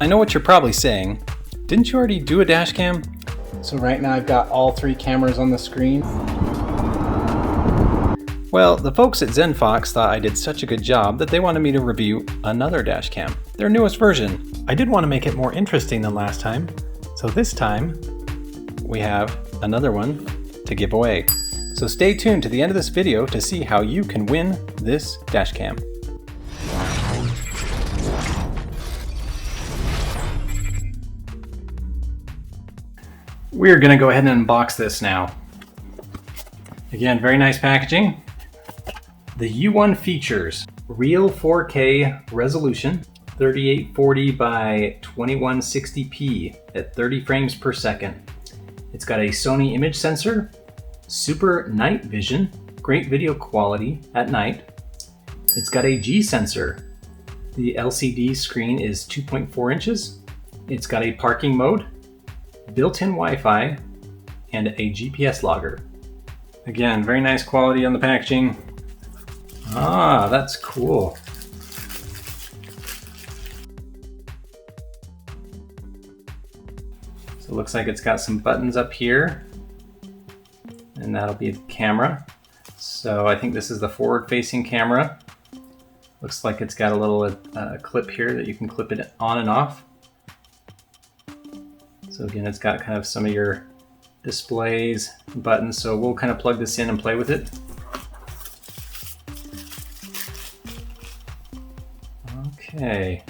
I know what you're probably saying. Didn't you already do a dash cam? So right now I've got all 3 cameras on the screen. Well, the folks at Zenfox thought I did such a good job that they wanted me to review another dash cam, their newest version. I did want to make it more interesting than last time, so this time we have another one to give away. So stay tuned to the end of this video to see how you can win this dash cam. We're going to go ahead and unbox this now. Again, very nice packaging. The U1 features real 4K resolution, 3840 by 2160p at 30 frames per second. It's got a Sony image sensor, super night vision, great video quality at night. It's got a G sensor. The LCD screen is 2.4 inches. It's got a parking mode, built-in Wi-Fi, and a GPS logger. Again, very nice quality on the packaging. Ah, that's cool. So it looks like it's got some buttons up here, and that'll be the camera. So I think this is the forward-facing camera. Looks like it's got a little clip here that you can clip it on and off. So again, it's got kind of some of your displays, buttons, so we'll kind of plug this in and play with it. Okay.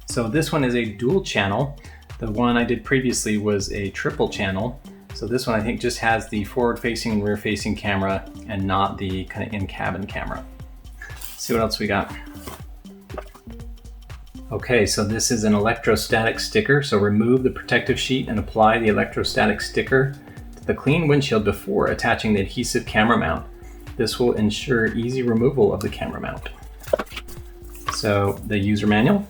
So this one is a dual channel. The one I did previously was a triple channel. So this one I think just has the forward-facing and rear-facing camera and not the kind of in-cabin camera. Let's see what else we got. Okay, so this is an electrostatic sticker. So remove the protective sheet and apply the electrostatic sticker to the clean windshield before attaching the adhesive camera mount. This will ensure easy removal of the camera mount. So the user manual.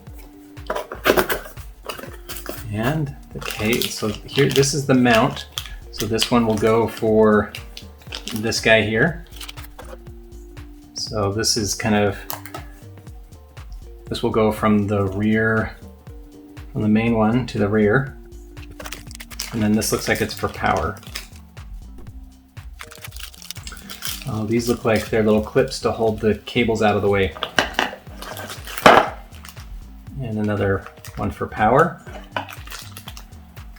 And the case. So here, this is the mount. So this one will go for this guy here. So this is kind of, this will go from the rear, from the main one to the rear. And then this looks like it's for power. These look like they're little clips to hold the cables out of the way. And another one for power.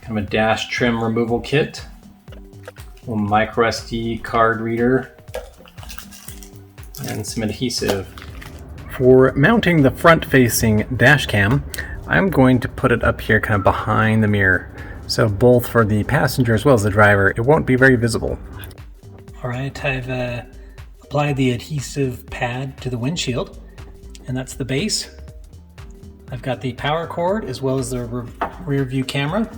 Kind of a dash trim removal kit. A micro SD card reader. And some adhesive. For mounting the front-facing dash cam, I'm going to put it up here kind of behind the mirror. So both for the passenger as well as the driver, it won't be very visible. Alright, I've applied the adhesive pad to the windshield, and that's the base. I've got the power cord as well as the rear view camera.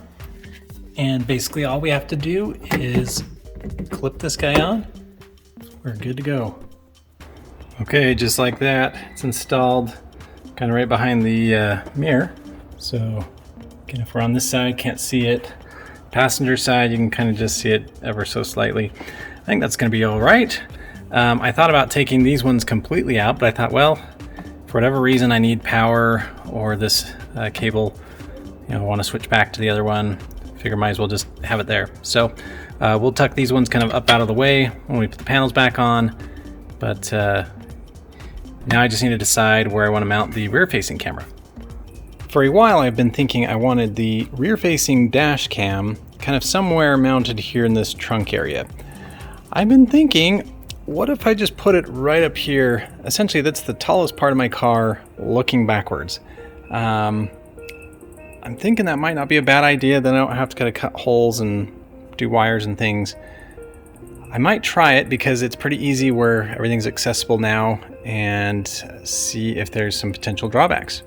And basically all we have to do is clip this guy on. We're good to go. Okay, just like that, it's installed kind of right behind the mirror. So again, if we're on this side, can't see it. Passenger side, you can kind of just see it ever so slightly. I think that's going to be all right. I thought about taking these ones completely out, but I thought, well, for whatever reason I need power or this cable, I want to switch back to the other one. Figure might as well just have it there. So we'll tuck these ones kind of up out of the way when we put the panels back on. But now I just need to decide where I want to mount the rear-facing camera. For a while I've been thinking I wanted the rear-facing dash cam kind of somewhere mounted here in this trunk area. I've been thinking, what if I just put it right up here? Essentially that's the tallest part of my car looking backwards. I'm thinking that might not be a bad idea, then I don't have to kind of cut holes and do wires and things. I might try it because it's pretty easy where everything's accessible now, and see if there's some potential drawbacks.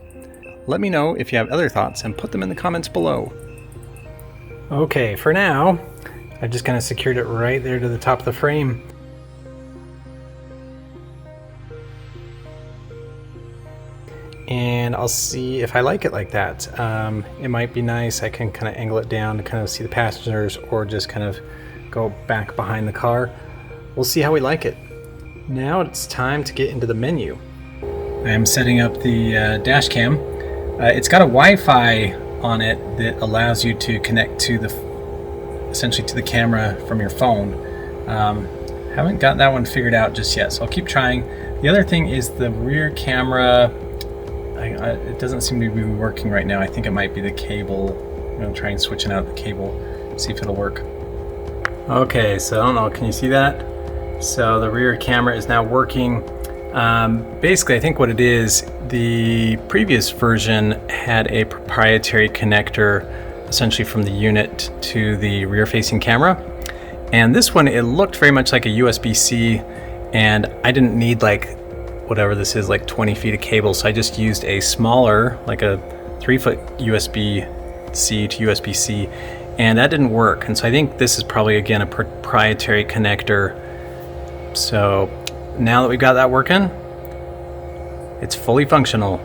Let me know if you have other thoughts and put them in the comments below. Okay, for now, I just kind of secured it right there to the top of the frame. And I'll see if I like it like that. It might be nice. I can kind of angle it down to kind of see the passengers, or just kind of go back behind the car. We'll see how we like it. Now it's time to get into the menu. I am setting up the dash cam. It's got a Wi-Fi on it that allows you to connect to essentially to the camera from your phone. Haven't got that one figured out just yet, so I'll keep trying. The other thing is the rear camera. It doesn't seem to be working right now. I think it might be the cable. I'm going to try and switch it out the cable, see if it'll work. Okay, so I don't know, can you see that? So the rear camera is now working. Basically, I think what it is, the previous version had a proprietary connector essentially from the unit to the rear-facing camera. And this one, it looked very much like a USB-C, and I didn't need like whatever this is, like 20 feet of cable, so I just used a smaller, like a 3-foot USB-C to USB-C, and that didn't work. And so I think this is probably, again, a proprietary connector. So now that we've got that working, it's fully functional.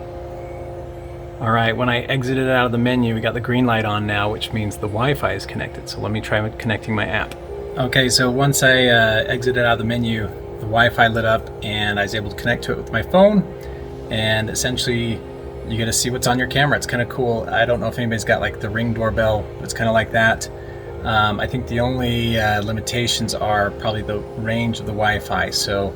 All right, when I exited out of the menu, we got the green light on now, which means the Wi-Fi is connected. So let me try connecting my app. Okay, so once I exited out of the menu, the Wi-Fi lit up and I was able to connect to it with my phone, and essentially you get to see what's on your camera. It's kind of cool. I don't know if anybody's got like the Ring doorbell. It's kind of like that. I think the only limitations are probably the range of the Wi-Fi. So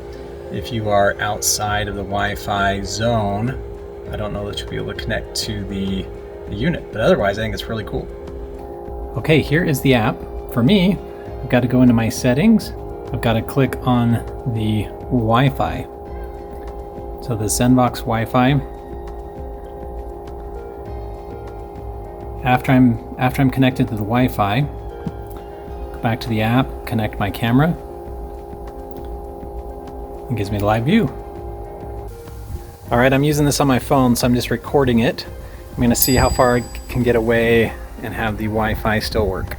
if you are outside of the Wi-Fi zone, I don't know that you'll be able to connect to the unit, but otherwise I think it's really cool. Okay, here is the app. For me, I've got to go into my settings. I've got to click on the Wi-Fi. So the Zenfox Wi-Fi. After I'm connected to the Wi-Fi, go back to the app, connect my camera. It gives me the live view. All right, I'm using this on my phone, so I'm just recording it. I'm going to see how far I can get away and have the Wi-Fi still work.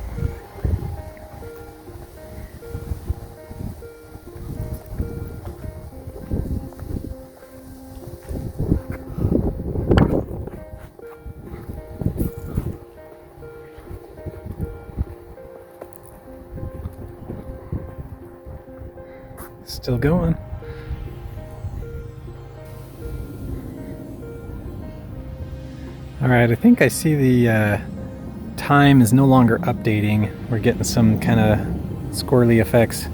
Still going. All right, I think I see the time is no longer updating. We're getting some kind of squirrely effects.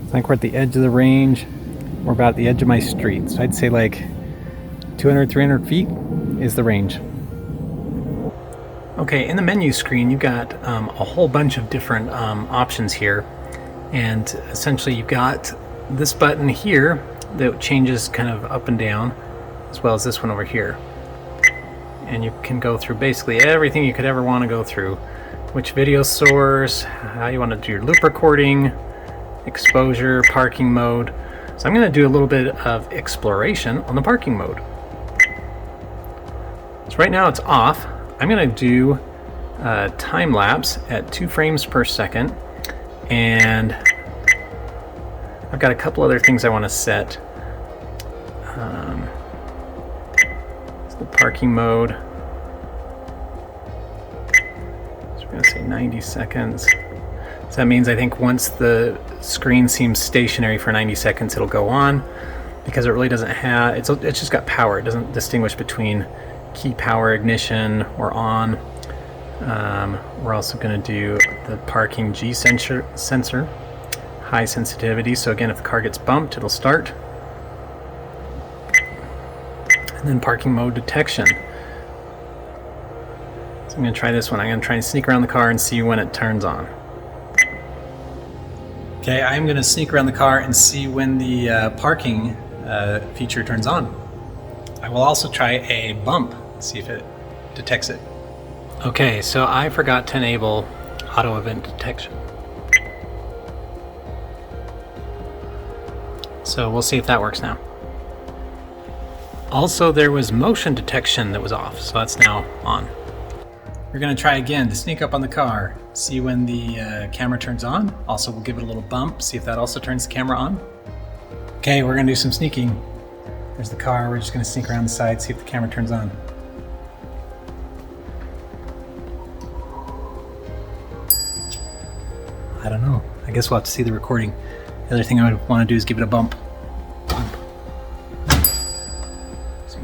It's like we're at the edge of the range. We're about at the edge of my street. So I'd say like 200, 300 feet is the range. Okay, in the menu screen, you've got a whole bunch of different options here. And essentially you've got this button here that changes kind of up and down, as well as this one over here. And you can go through basically everything you could ever want to go through. Which video source, how you want to do your loop recording, exposure, parking mode. So I'm going to do a little bit of exploration on the parking mode. So right now it's off. I'm going to do time lapse at 2 frames per second. And I've got a couple other things I want to set. The parking mode. So we're going to say 90 seconds. So that means I think once the screen seems stationary for 90 seconds, it'll go on, because it really doesn't have, it's just got power. It doesn't distinguish between key power, ignition, or on. We're also going to do the parking G sensor, high sensitivity. So again, if the car gets bumped, it'll start. And then parking mode detection. So I'm going to try this one. I'm going to try and sneak around the car and see when it turns on. Okay, I'm going to sneak around the car and see when the parking feature turns on. I will also try a bump, see if it detects it. Okay, so I forgot to enable auto event detection. So we'll see if that works now. Also, there was motion detection that was off, so that's now on. We're going to try again to sneak up on the car, see when the camera turns on. Also, we'll give it a little bump, see if that also turns the camera on. Okay, we're going to do some sneaking. There's the car. We're just going to sneak around the side, see if the camera turns on. I don't know. I guess we'll have to see the recording. The other thing I would want to do is give it a bump.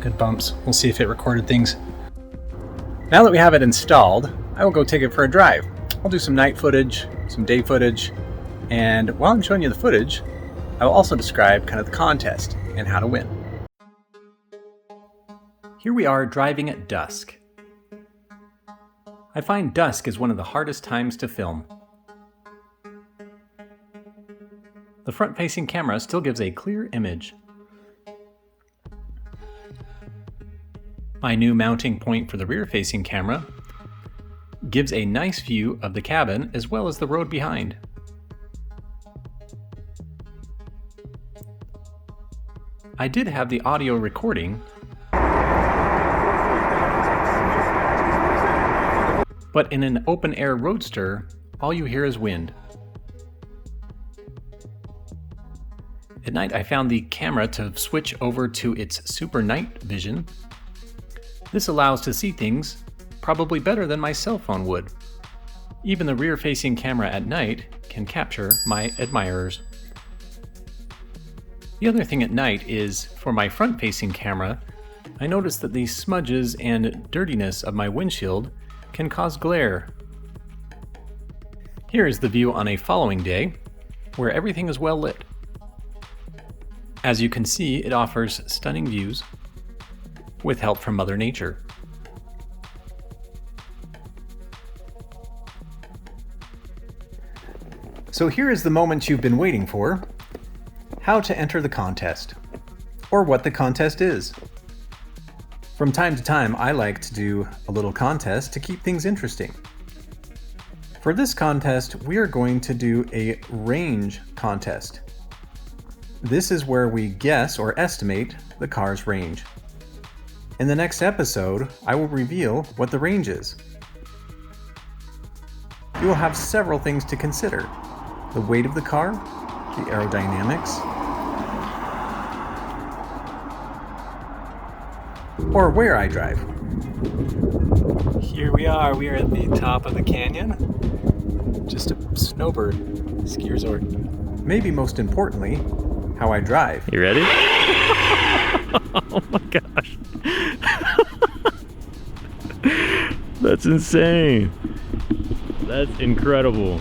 good bumps. We'll see if it recorded things. Now that we have it installed, I will go take it for a drive. I'll do some night footage, some day footage, and while I'm showing you the footage, I will also describe kind of the contest and how to win. Here we are driving at dusk. I find dusk is one of the hardest times to film. The front-facing camera still gives a clear image. My new mounting point for the rear-facing camera gives a nice view of the cabin as well as the road behind. I did have the audio recording, but in an open-air roadster, all you hear is wind. At night, I found the camera to switch over to its super night vision. This allows to see things probably better than my cell phone would. Even the rear-facing camera at night can capture my admirers. The other thing at night is, for my front-facing camera, I noticed that the smudges and dirtiness of my windshield can cause glare. Here is the view on a following day, where everything is well lit. As you can see, it offers stunning views with help from Mother Nature. So here is the moment you've been waiting for: how to enter the contest, or what the contest is. From time to time, I like to do a little contest to keep things interesting. For this contest, we are going to do a range contest. This is where we guess or estimate the car's range. In the next episode, I will reveal what the range is. You will have several things to consider: the weight of the car, the aerodynamics, or where I drive. Here we are at the top of the canyon. Just a snowbird ski resort. Maybe most importantly, how I drive. You ready? Oh my gosh. That's insane. That's incredible.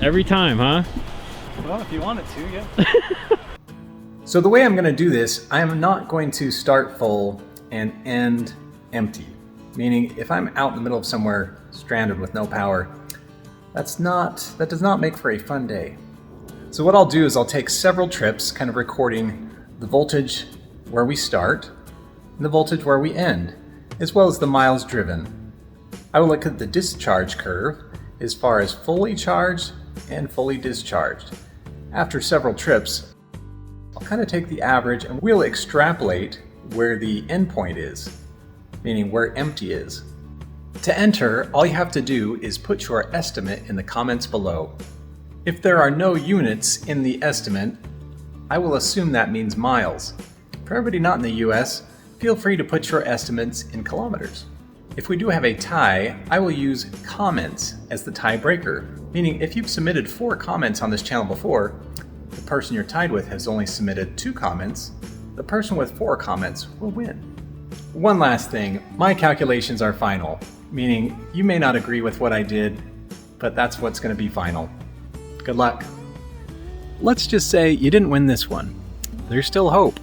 Every time, huh? Well, if you want it to, yeah. So the way I'm going to do this, I am not going to start full and end empty. Meaning, if I'm out in the middle of somewhere stranded with no power, that does not make for a fun day. So what I'll do is I'll take several trips, kind of recording the voltage where we start and the voltage where we end, as well as the miles driven. I will look at the discharge curve as far as fully charged and fully discharged. After several trips, I'll kind of take the average and we'll extrapolate where the endpoint is, meaning where empty is. To enter, all you have to do is put your estimate in the comments below. If there are no units in the estimate, I will assume that means miles. For everybody not in the US, feel free to put your estimates in kilometers. If we do have a tie, I will use comments as the tiebreaker, meaning if you've submitted 4 comments on this channel before, the person you're tied with has only submitted 2 comments, the person with 4 comments will win. One last thing, my calculations are final, meaning you may not agree with what I did, but that's what's going to be final. Good luck. Let's just say you didn't win this one. There's still hope.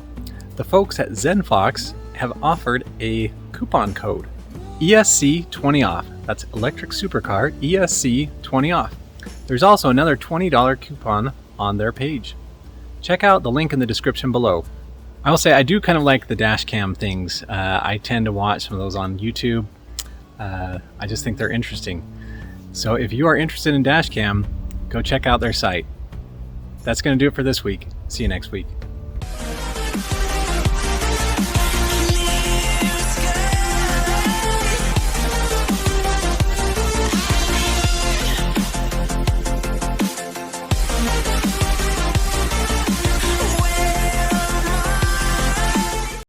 The folks at Zenfox have offered a coupon code, ESC 20 off. That's Electric Supercar, ESC 20 off. There's also another $20 coupon on their page. Check out the link in the description below. I will say I do kind of like the dash cam things. I tend to watch some of those on YouTube. I just think they're interesting. So if you are interested in dash cam, go check out their site. That's going to do it for this week. See you next week.